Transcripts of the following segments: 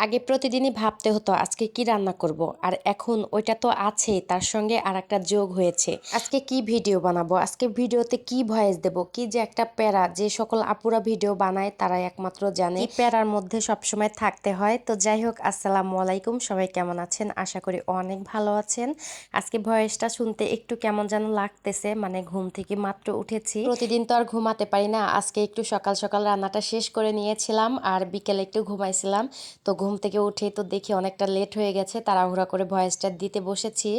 আগে প্রতিদিনই ভাবতে হতো আজকে কি রান্না করব, আর এখন ওইটা তো আছেই, তার সঙ্গে আর একটা যোগ হয়েছে আজকে কি ভিডিও বানাবো, আজকে ভিডিওতে কি ভয়েস দেব, কি যে একটা প্যারা। যে সকল আপুরা ভিডিও বানায় তারাই একমাত্র জানে কি প্যারার মধ্যে সবসময় থাকতে হয়। তো যাই হোক, আসসালামু আলাইকুম, সবাই কেমন আছেন? আশা করি অনেক ভালো আছেন। আজকে ভয়েসটা শুনতে একটু কেমন যেন লাগতেছে, মানে ঘুম থেকে মাত্র উঠেছি। প্রতিদিন তো আর ঘুমাতে পারি না, আজকে একটু সকাল সকাল রান্নাটা শেষ করে নিয়েছিলাম আর বিকেলে একটু ঘুমাইছিলাম। তো ঘুম থেকে উঠে তো দেখি অনেকটা লেট হয়ে গেছে, তাড়াহুড়া করে ভয়েসটা দিতে বসেছি।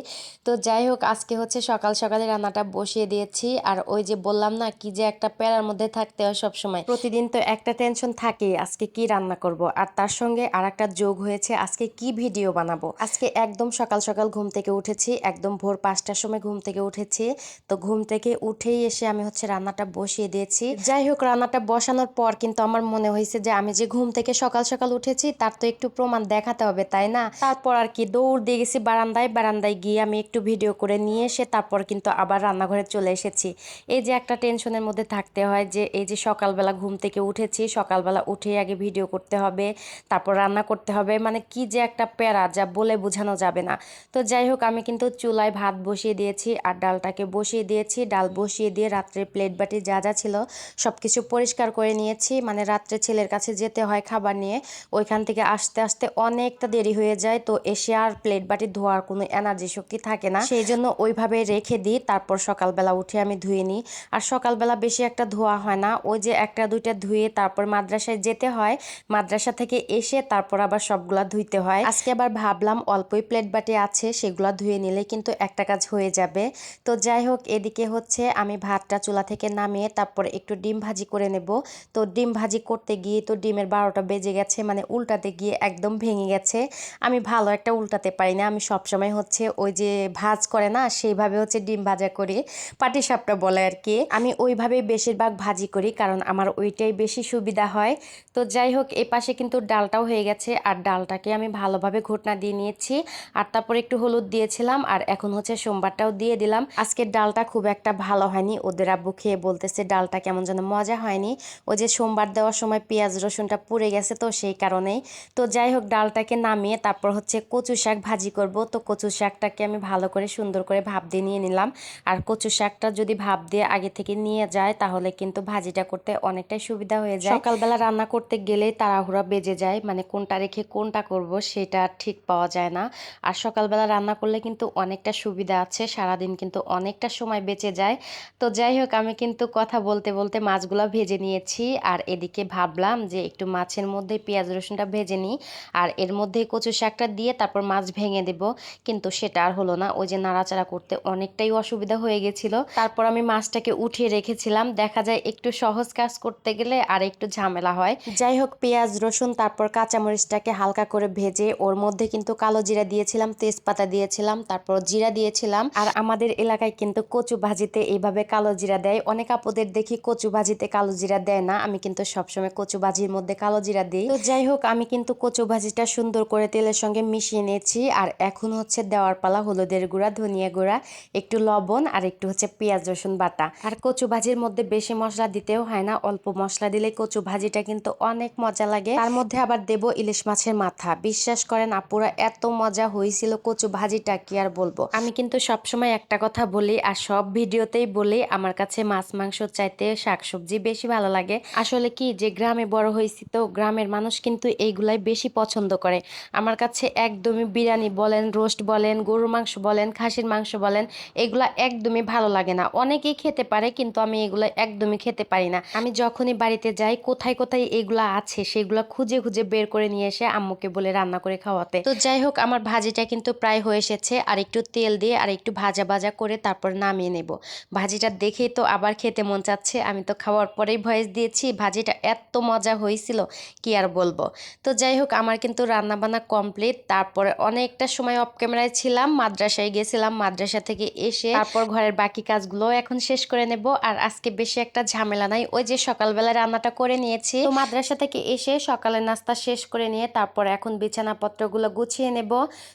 তো যাই হোক, আজকে হচ্ছে সকাল সকালে রান্নাটা বসিয়ে দিয়েছি। আর ওই যে বললাম না, কি যে একটা প্যারার মধ্যে থাকতে হয় সব সময়, প্রতিদিন তো একটা টেনশন থাকে আজকে কি রান্না করব, আর তার সঙ্গে আর একটা যোগ হয়েছে আজকে কি ভিডিও বানাবো। আজকে একদম সকাল সকাল ঘুম থেকে উঠেছি, একদম ভোর 5টার সময় ঘুম থেকে উঠেছি। তো ঘুম থেকে উঠেই এসে আমি হচ্ছে রান্নাটা বসিয়ে দিয়েছি। যাই হোক, রান্নাটা বসানোর পর কিন্তু আমার মনে হয়েছে যে আমি যে ঘুম থেকে সকাল সকাল উঠেছি তার তো একটু প্রমাণ দেখাতে হবে, তাই না? তারপর আর কি দৌড় দিয়ে গেছি বারান্দায়। বারান্দায় গিয়ে আমি একটু ভিডিও করে নিয়ে এসে তারপর কিন্তু আবার রান্নাঘরে চলে এসেছি। এই যে একটা টেনশনের মধ্যে থাকতে হয় যে এই যে সকালবেলা ঘুম থেকে উঠেছি, সকালবেলা উঠেই আগে ভিডিও করতে হবে, তারপর রান্না করতে হবে, মানে কি যে একটা প্যারা যা বলে বোঝানো যাবে না। তো যাই হোক, আমি কিন্তু চুলায় ভাত বসিয়ে দিয়েছি আর ডালটাকে বসিয়ে দিয়েছি। ডাল বসিয়ে দিয়ে রাত্রের প্লেট বাটি যা যা ছিল সব কিছু পরিষ্কার করে নিয়েছি। মানে রাত্রে ছেলের কাছে যেতে হয় খাবার নিয়ে, ওইখান থেকে আসতে আসতে অনেকটা দেরি হয়ে যায়। তো এসে আর প্লেট বাটি ধোয়ার কোনো এনার্জি শক্তি থাকে না, সেই জন্য ওইভাবে রেখে দিই। তারপর সকালবেলা উঠে আমি ধুয়ে নিই। আর সকালবেলা বেশি একটা ধোয়া হয় না, ওই যে একটা দুইটা ধুয়ে তারপর মাদ্রাসায় যেতে হয়, মাদ্রাসা থেকে এসে তারপর আবার সবগুলা ধুইতে হয়। আজকে আবার ভাবলাম অল্পই প্লেট বাটি আছে, সেগুলা ধুয়ে নিলে কিন্তু একটা কাজ হয়ে যাবে। তো যাই হোক, এদিকে হচ্ছে আমি ভাতটা চুলা থেকে নামিয়ে তারপর একটু ডিম ভাজি করে নেব। তো ডিম ভাজি করতে গিয়ে তো ডিমের 12টা বেজে গেছে, মানে উল্টাতে গিয়ে একদম ভেঙে গেছে। আমি ভালো একটা উল্টাতে পারি না, আমি সবসময় হচ্ছে ওই যে ভাজ করে না সেইভাবে হচ্ছে ডিম ভাজা করি, পাটিসাপটা বলে আর কি। আমি ওইভাবেই বেশিরভাগ ভাজি করি, কারণ আমার ওইটাই বেশি সুবিধা হয়। তো যাই হোক, এই পাশে কিন্তু ডালটাও হয়ে গেছে আর ডালটাকে আমি ভালোভাবে ঘুটনা দিয়ে নিয়েছি। আর তারপর একটু হলুদ দিয়েছিলাম আর এখন হচ্ছে সোমবারটাও দিয়ে দিলাম। আজকের ডালটা খুব একটা ভালো হয়নি, ওদের আব্বু খেয়ে বলতেছে ডালটা কেমন যেন মজা হয়নি। ওই যে সোমবার দেওয়ার সময় পেঁয়াজ রসুনটা পুড়ে গেছে, তো সেই কারণেই। তো যাই হোক, ডালটাকে নামিয়ে তারপর হচ্ছে কচু শাক ভাজি করব। তো কচু শাকটাকে আমি ভালো করে সুন্দর করে ভাপ দিয়ে নিয়ে নিলাম। আর কচু শাকটা যদি ভাপ দিয়ে আগে থেকে নিয়ে যায় তাহলে কিন্তু ভাজিটা করতে অনেকটাই সুবিধা হয়ে যায়। সকালবেলা রান্না করতে গেলেই তাড়াহুড়া বেজে যায়, মানে কোনটা রেখে কোনটা করব সেটা ঠিক পাওয়া যায় না। আর সকালবেলা রান্না করলে কিন্তু অনেকটা সুবিধা আছে, সারাদিন কিন্তু অনেকটা সময় বেঁচে যায়। তো যাই হোক, আমি কিন্তু কথা বলতে বলতে মাছগুলো ভেজে নিয়েছি। আর এদিকে ভাবলাম যে একটু মাছের মধ্যে পেঁয়াজ রসুনটা ভেজে নিই আর এর মধ্যে কচু শাকটা দিয়ে তারপর মাছ ভেঙে দেব, কিন্তু সেটা আর হলো না। ওই যে নাড়াচাড়া করতে অনেকটাই অসুবিধা হয়ে গেছিল। তারপর আমি মাছটাকে উঠিয়ে রেখেছিলাম। দেখা যায় একটু সহজ কাজ করতে গেলে আর একটু ঝামেলা হয়। যাই হোক, পেঁয়াজ রসুন তারপর কাঁচামরিচটাকে হালকা করে ভেজে ওর মধ্যে কিন্তু কালো জিরা দিয়েছিলাম, তেজপাতা দিয়েছিলাম, তারপর জিরা দিয়েছিলাম। আর আমাদের এলাকায় কিন্তু কচু ভাজিতে এইভাবে কালো জিরা দেয়। অনেক আপুদের দেখি কচু ভাজিতে কালো জিরা দেয় না, আমি কিন্তু সবসময় কচু ভাজির মধ্যে কালো জিরা দিই। তো যাই হোক, আমি কিন্তু কচু ভাজিটা সুন্দর করে তেলের সঙ্গে মিশিয়ে নিয়েছি। আর এখন হচ্ছে দেওয়ার পালা হলুদের গুঁড়া, ধনিয়া গুঁড়া, একটু লবণ আর একটু হচ্ছে পেঁয়াজ রসুন বাটা। আর কচু ভাজির মধ্যে বেশি মশলা দিতেও হয় না, অল্প মশলা দিলে কচু ভাজিটা কিন্তু অনেক মজা লাগে। তার মধ্যে আবার দেব ইলিশ মাছের মাথা। বিশ্বাস করেন আপুরা, এত মজা হয়েছিল কচু ভাজিটা, কি আর বলবো। আমি কিন্তু সবসময় একটা কথা বলি আর সব ভিডিওতেই বলি, আমার কাছে মাছ মাংস চাইতে শাকসবজি বেশি ভালো লাগে। আসলে কি যে গ্রামে বড় হয়েছি, তো গ্রামের মানুষ কিন্তু এইগুলাই বেশি পছন্দ করে। আমার কাছে একদমই বিরিয়ানি বলেন, রোস্ট বলেন, গরুর মাংস বলেন, খাসির মাংস বলেন, এগুলা একদমই ভালো লাগে না। অনেকেই খেতে পারে কিন্তু আমি এগুলা একদমই খেতে পারি না। আমি যখনই বাড়িতে যাই কোথায় কোথায় এগুলা আছে সেগুলা খুঁজে খুঁজে বের করে নিয়ে এসে আম্মুকে বলে রান্না করে খাওয়াতে। তো যাই হোক, আমার ভাজিটা কিন্তু প্রায় হয়ে এসেছে। আর একটু তেল দিয়ে আর একটু ভাজা ভাজা করে তারপর নামিয়ে নেব। ভাজিটা দেখেই তো আবার খেতে মন চাচ্ছে। আমি তো খাওয়ার পরেই ভয়েস দিয়েছি, ভাজিটা এত মজা হয়েছিল কি আর বলবো। তো যাই হোক, আমার কিন্তু রান্না বান্না কমপ্লিট। তারপরে অনেকটা সময় অফ ক্যামেরায় ছিলাম, মাদ্রাসায় গেছিলাম, মাদ্রাসা থেকে এসে তারপর ঘরের বাকি কাজগুলো এখন শেষ করে নেব। আর আজকে বেশি একটা ঝামেলা নাই, ওই যে সকালবেলা রান্নাটা করে নিয়েছি। তো মাদ্রাসা থেকে এসে সকালের নাস্তা শেষ করে নিয়ে তারপর এখন বিছানাপত্রগুলো গুছিয়ে নেব।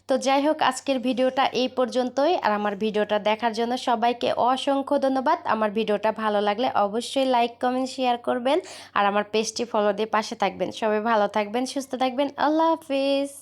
তো যাই হোক, আজকের ভিডিওটা এই পর্যন্তই। আর আমার ভিডিওটা দেখার জন্য সবাইকে অসংখ্য ধন্যবাদ। আমার ভিডিওটা ভালো লাগলে অবশ্যই লাইক কমেন্ট শেয়ার করবেন আর আমার পেজটি ফলো দিয়ে পাশে থাকবেন। সবাই ভালো থাকবেন, সুস্থ থাকবেন। থাকবেন। আল্লাহ হাফেজ।